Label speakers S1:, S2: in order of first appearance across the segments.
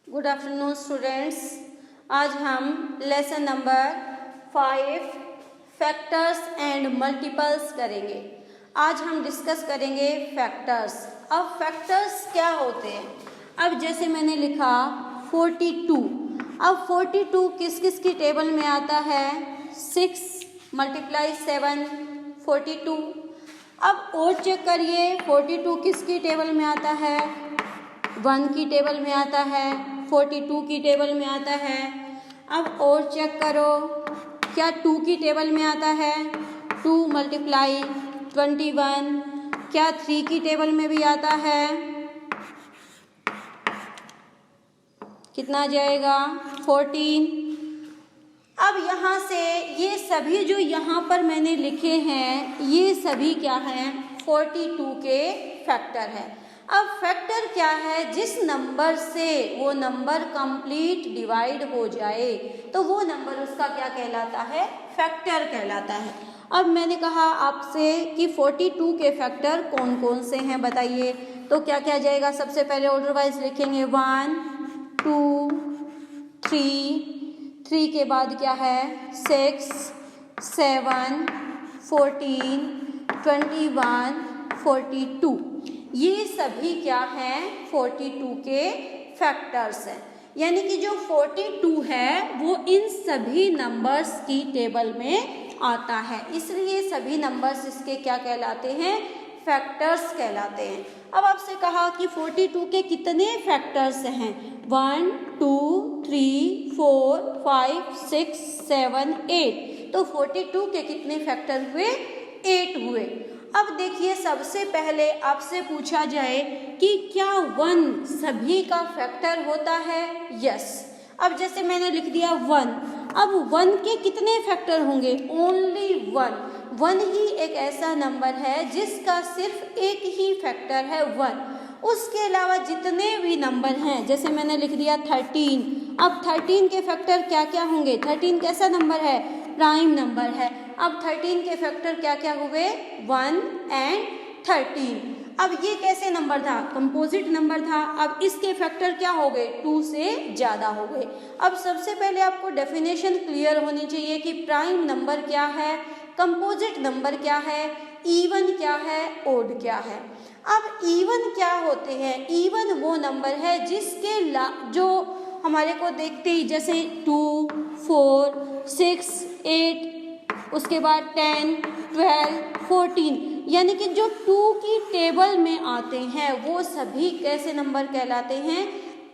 S1: Good afternoon students. आज हम lesson number 5 factors and multiples करेंगे। आज हम डिस्कस करेंगे फैक्टर्स। अब फैक्टर्स क्या होते हैं? अब जैसे मैंने लिखा 42। अब 42 किस किस की टेबल में आता है? 6 × 7 42। अब और चेक करिए 42 किसकी टेबल में आता है? 1 की टेबल में आता है, 42 की टेबल में आता है। अब और चेक करो क्या 2 की टेबल में आता है? 2 × 21। क्या 3 की टेबल में भी आता है? कितना आ जाएगा? 14। अब यहाँ से ये सभी जो यहाँ पर मैंने लिखे हैं ये सभी क्या हैं? 42 के फैक्टर हैं। अब फैक्टर क्या है? जिस नंबर से वो नंबर कंप्लीट डिवाइड हो जाए तो वो नंबर उसका क्या कहलाता है? फैक्टर कहलाता है। अब मैंने कहा आपसे कि 42 के फैक्टर कौन कौन से हैं बताइए। तो क्या क्या जाएगा? सबसे पहले ऑर्डर वाइज लिखेंगे 1 2 3 के बाद क्या है? 6 7 14 21 42। ये सभी क्या हैं? 42 के फैक्टर्स हैं। यानी कि जो 42 है वो इन सभी नंबर्स की टेबल में आता है, इसलिए सभी नंबर्स इसके क्या कहलाते हैं? फैक्टर्स कहलाते हैं। अब आपसे कहा कि 42 के कितने फैक्टर्स हैं? 1 2 3 4 5 6 7 8। तो 42 के कितने फैक्टर हुए? 8 हुए। अब देखिए सबसे पहले आपसे पूछा जाए कि क्या 1 सभी का फैक्टर होता है? यस। अब जैसे मैंने लिख दिया 1। अब 1 के कितने फैक्टर होंगे? ओनली 1। 1 ही एक ऐसा नंबर है जिसका सिर्फ एक ही फैक्टर है 1। उसके अलावा जितने भी नंबर हैं, जैसे मैंने लिख दिया 13। अब 13 के फैक्टर क्या क्या होंगे? 13 कैसा नंबर है? प्राइम नंबर है। अब 13 के फैक्टर क्या क्या हुए? 1 and 13। अब ये कैसे नंबर था? कंपोजिट नंबर था। अब इसके फैक्टर क्या हो गए? 2 से ज़्यादा हो गए। अब सबसे पहले आपको डेफिनेशन क्लियर होनी चाहिए कि प्राइम नंबर क्या है, कंपोजिट नंबर क्या है, इवन क्या है, ओड क्या है। अब इवन क्या होते हैं? इवन वो नंबर है जिसके जो हमारे को देखते ही जैसे 2 4 6 8 उसके बाद 10 12 14, यानी कि जो 2 की टेबल में आते हैं वो सभी कैसे नंबर कहलाते हैं?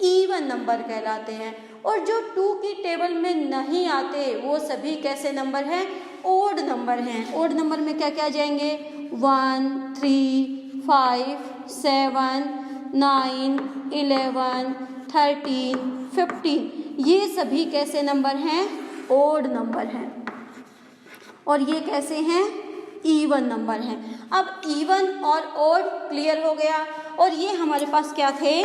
S1: इवन नंबर कहलाते हैं। और जो 2 की टेबल में नहीं आते वो सभी कैसे नंबर हैं? ओड नंबर हैं। ओड नंबर में क्या क्या आ जाएंगे? 1 3 5 7 9 11 13 15। ये सभी कैसे नंबर हैं? ओड नंबर हैं। और ये कैसे हैं? इवन नंबर हैं। अब इवन और ओड क्लियर हो गया। और ये हमारे पास क्या थे?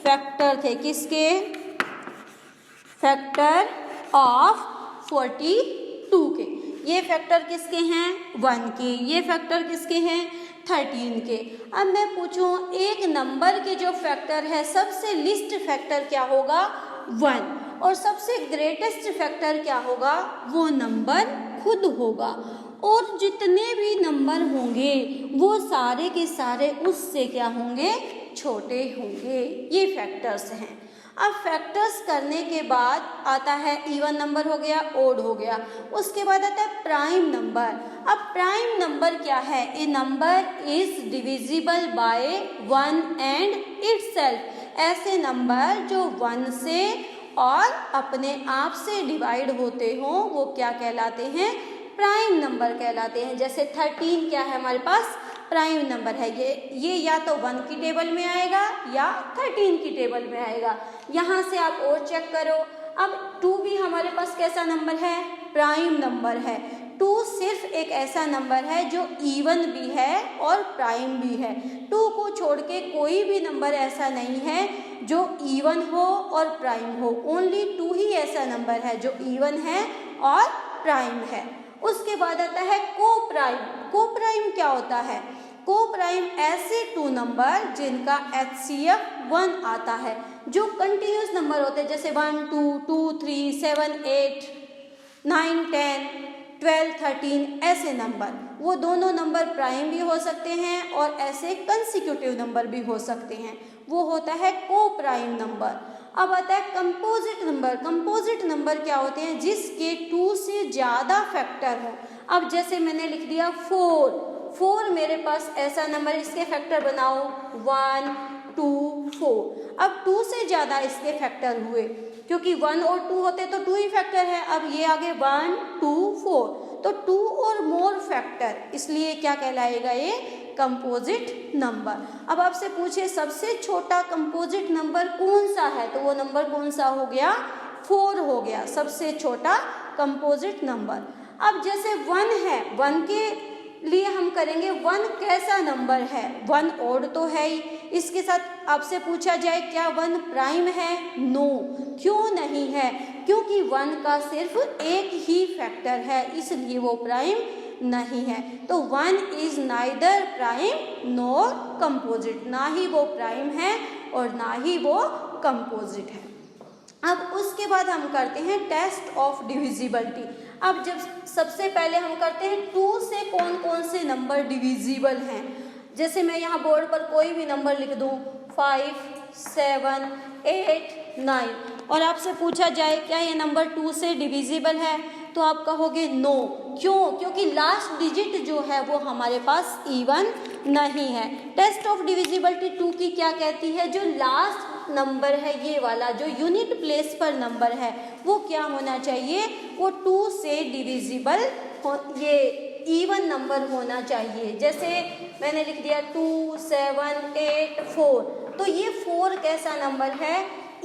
S1: फैक्टर थे। किसके? फैक्टर ऑफ 42 के। ये फैक्टर किसके हैं? 1 के। ये फैक्टर किसके हैं? 13 के। अब मैं पूछूं एक नंबर के जो फैक्टर है सबसे लिस्ट फैक्टर क्या होगा? 1। और सबसे ग्रेटेस्ट फैक्टर क्या होगा? वो नंबर खुद होगा। और जितने भी नंबर होंगे वो सारे के सारे उससे क्या होंगे? छोटे होंगे। ये फैक्टर्स हैं। अब फैक्टर्स करने के बाद आता है इवन नंबर हो गया, ओड हो गया। उसके बाद आता है प्राइम नंबर। अब प्राइम नंबर क्या है? A number is divisible by 1 and itself. ऐसे नंबर जो 1 से और अपने आप से डिवाइड होते हों वो क्या कहलाते हैं? प्राइम नंबर कहलाते हैं। जैसे 13 क्या है हमारे पास? प्राइम नंबर है। ये या तो 1 की टेबल में आएगा या 13 की टेबल में आएगा। यहाँ से आप और चेक करो। अब 2 भी हमारे पास कैसा नंबर है? प्राइम नंबर है। 2 सिर्फ एक ऐसा नंबर है जो इवन भी है और प्राइम भी है। 2 को छोड़ के कोई भी नंबर ऐसा नहीं है जो इवन हो और प्राइम हो। ओनली 2 ही ऐसा नंबर है जो इवन है और प्राइम है। उसके बाद आता है कोप्राइम। कोप्राइम क्या होता है? को प्राइम ऐसे 2 नंबर जिनका HCF 1 आता है, जो कंटिन्यूस नंबर होते हैं, जैसे 1 2 2 3 7 8 9 10 12 13 ऐसे नंबर, वो दोनों नंबर प्राइम भी हो सकते हैं और ऐसे कंसेक्यूटिव नंबर भी हो सकते हैं, वो होता है को प्राइम नंबर। अब आता है कंपोजिट नंबर। कंपोजिट नंबर क्या होते हैं? जिसके 2 से ज़्यादा फैक्टर हो। अब जैसे मैंने लिख दिया 4 मेरे पास ऐसा नंबर, इसके फैक्टर बनाओ 1 2 4। अब 2 से ज़्यादा इसके फैक्टर हुए, क्योंकि 1 और 2 होते तो 2 ही फैक्टर है। अब ये आगे 1 2 4, तो 2 और मोर फैक्टर, इसलिए क्या कहलाएगा? ये कंपोजिट नंबर। अब आपसे पूछे सबसे छोटा कंपोजिट नंबर कौन सा है, तो वो नंबर कौन सा हो गया? 4 हो गया सबसे छोटा कंपोजिट नंबर। अब जैसे 1 है, 1 के लिए हम करेंगे 1 कैसा नंबर है? 1 ओड तो है ही। इसके साथ आपसे पूछा जाए क्या 1 प्राइम है? नो। क्यों नहीं है? क्योंकि 1 का सिर्फ एक ही फैक्टर है, इसलिए वो प्राइम नहीं है। तो 1 is neither prime nor composite, ना ही वो प्राइम है और ना ही वो कंपोजिट है। अब उसके बाद हम करते हैं टेस्ट ऑफ डिविजिबिलिटी। अब जब सबसे पहले हम करते हैं 2 से कौन कौन से नंबर डिविजिबल हैं। जैसे मैं यहाँ बोर्ड पर कोई भी नंबर लिख दूँ 5 7 8 9 और आपसे पूछा जाए क्या ये नंबर 2 से डिविजिबल है, तो आप कहोगे नो। क्यों? क्योंकि लास्ट डिजिट जो है वो हमारे पास इवन नहीं है। टेस्ट ऑफ डिविजिबिलिटी 2 की क्या कहती है? जो लास्ट नंबर है ये वाला, जो यूनिट प्लेस पर नंबर है, वो क्या होना चाहिए? वो 2 से डिविजिबल हो, ये इवन नंबर होना चाहिए। जैसे मैंने लिख दिया 2 7 8 4, तो ये 4 कैसा नंबर है?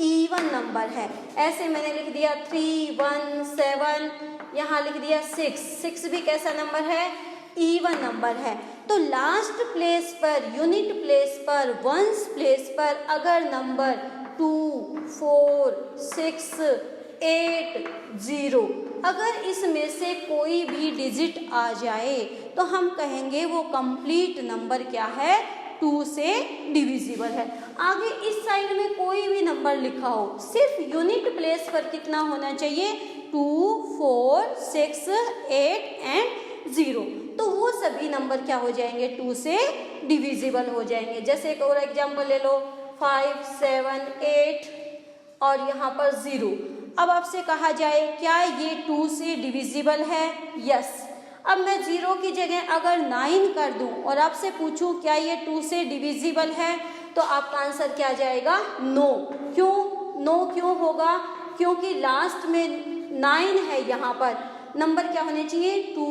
S1: इवन नंबर है। ऐसे मैंने लिख दिया 3 1 7, यहाँ लिख दिया 6 भी कैसा नंबर है? इवन नंबर है। तो लास्ट प्लेस पर, यूनिट प्लेस पर, वंस प्लेस पर अगर नंबर 2 4 6 8 0, अगर इसमें से कोई भी डिजिट आ जाए तो हम कहेंगे वो कंप्लीट नंबर क्या है? 2 से डिविजिबल है। आगे इस साइड में कोई भी नंबर लिखा हो, सिर्फ यूनिट प्लेस पर कितना होना चाहिए? 2 4 6 8 एंड 0, तो वो सभी नंबर क्या हो जाएंगे? 2 से डिविजिबल हो जाएंगे। जैसे एक और एग्जांपल ले लो 5 7 8 और यहाँ पर 0। अब आपसे कहा जाए क्या ये 2 से डिविजिबल है? यस। अब मैं 0 की जगह अगर 9 कर दूं और आपसे पूछूं क्या ये 2 से डिविजिबल है, तो आपका आंसर क्या जाएगा? नो। क्यों नो क्यों होगा? क्योंकि लास्ट में 9 है, यहाँ पर नंबर क्या होने चाहिए? 2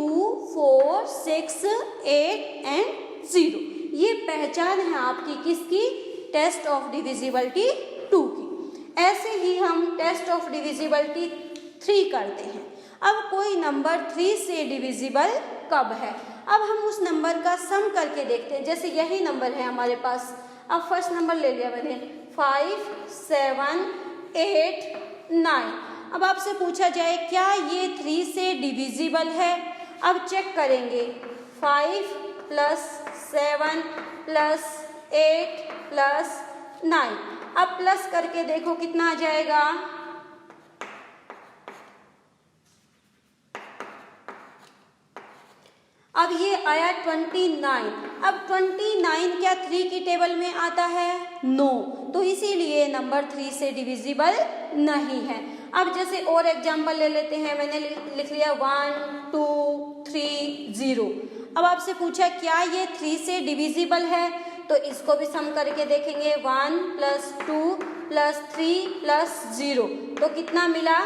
S1: 4 6 8 एंड 0। ये पहचान है आपकी किसकी? टेस्ट ऑफ डिविजिबिलिटी 2 की। ऐसे ही हम टेस्ट ऑफ डिविजिबिलिटी 3 करते हैं। अब कोई नंबर 3 से डिविजिबल कब है? अब हम उस नंबर का सम करके देखते हैं। जैसे यही नंबर है हमारे पास, अब फर्स्ट नंबर ले लिया मैंने 5 7 8 9। अब आपसे पूछा जाए क्या ये 3 से डिविजिबल है? अब चेक करेंगे 5 + 7 + 8 + 9। अब प्लस करके देखो कितना आ जाएगा? अब ये आया 29। अब 29 क्या 3 की टेबल में आता है? नो। तो इसीलिए नंबर 3 से डिविजिबल नहीं है। अब जैसे और एग्जांपल ले लेते हैं, मैंने लिख लिया 1 2 3 0। अब आपसे पूछा क्या ये 3 से डिविजिबल है, तो इसको भी सम करके देखेंगे 1 + 2 + 3 + 0, तो कितना मिला?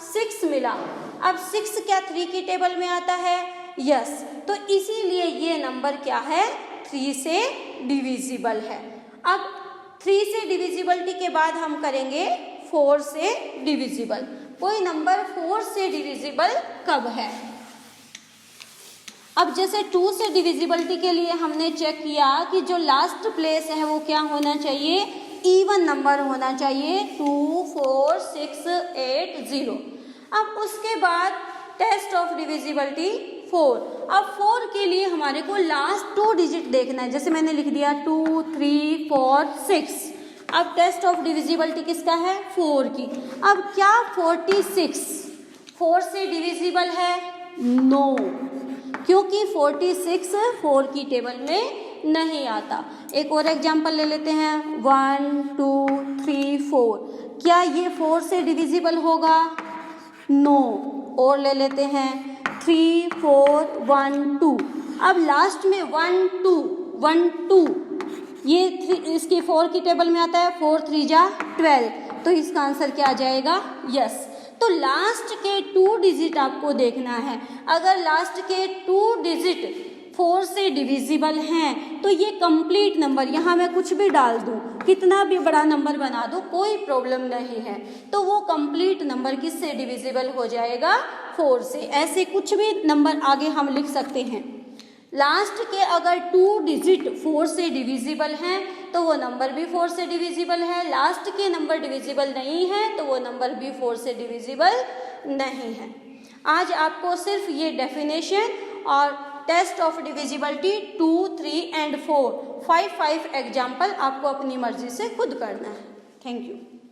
S1: 6 मिला। अब 6 क्या 3 की टेबल में आता है? यस। तो इसीलिए ये नंबर क्या है? 3 से डिविजिबल है। अब 3 से डिविजिबिलिटी के बाद हम करेंगे 4 से डिविजिबल। कोई नंबर 4 से डिविजिबल कब है? अब जैसे 2 से डिविजिबिलिटी के लिए हमने चेक किया कि जो लास्ट प्लेस है वो क्या होना चाहिए? इवन नंबर होना चाहिए 2 4 6 8 0। अब उसके बाद टेस्ट ऑफ डिविजिबिलिटी 4। अब 4 के लिए हमारे को लास्ट 2 डिजिट देखना है, जैसे मैंने लिख दिया 2 3 4 6। अब टेस्ट ऑफ डिविजिबिलिटी किसका है? 4 की। अब क्या 46 4 से डिविजिबल है? नो, क्योंकि 46 4 की टेबल में नहीं आता। एक और एग्जांपल ले लेते हैं 1 2 3 4। क्या ये 4 से डिविजिबल होगा? नो। और ले लेते हैं 3 4 1 2। अब लास्ट में 1 2 ये इसकी 4 की टेबल में आता है, 4 3 जा 12, तो इसका आंसर क्या आ जाएगा? यस। तो लास्ट के 2 डिजिट आपको देखना है। अगर लास्ट के 2 डिजिट 4 से डिविजिबल हैं तो ये कंप्लीट नंबर, यहाँ मैं कुछ भी डाल दूँ, कितना भी बड़ा नंबर बना दूँ, कोई प्रॉब्लम नहीं है। तो वो कंप्लीट नंबर किससे डिविजिबल हो जाएगा? 4 से। ऐसे कुछ भी नंबर आगे हम लिख सकते हैं। लास्ट के अगर 2 डिजिट 4 से डिविजिबल हैं तो वो नंबर भी 4 से डिविजिबल है। लास्ट के नंबर डिविजिबल नहीं है तो वो नंबर भी 4 से डिविजिबल नहीं है। आज आपको सिर्फ ये डेफिनेशन और test of divisibility 2 3 and 4 5 example आपको अपनी मर्जी से खुद करना है। Thank you.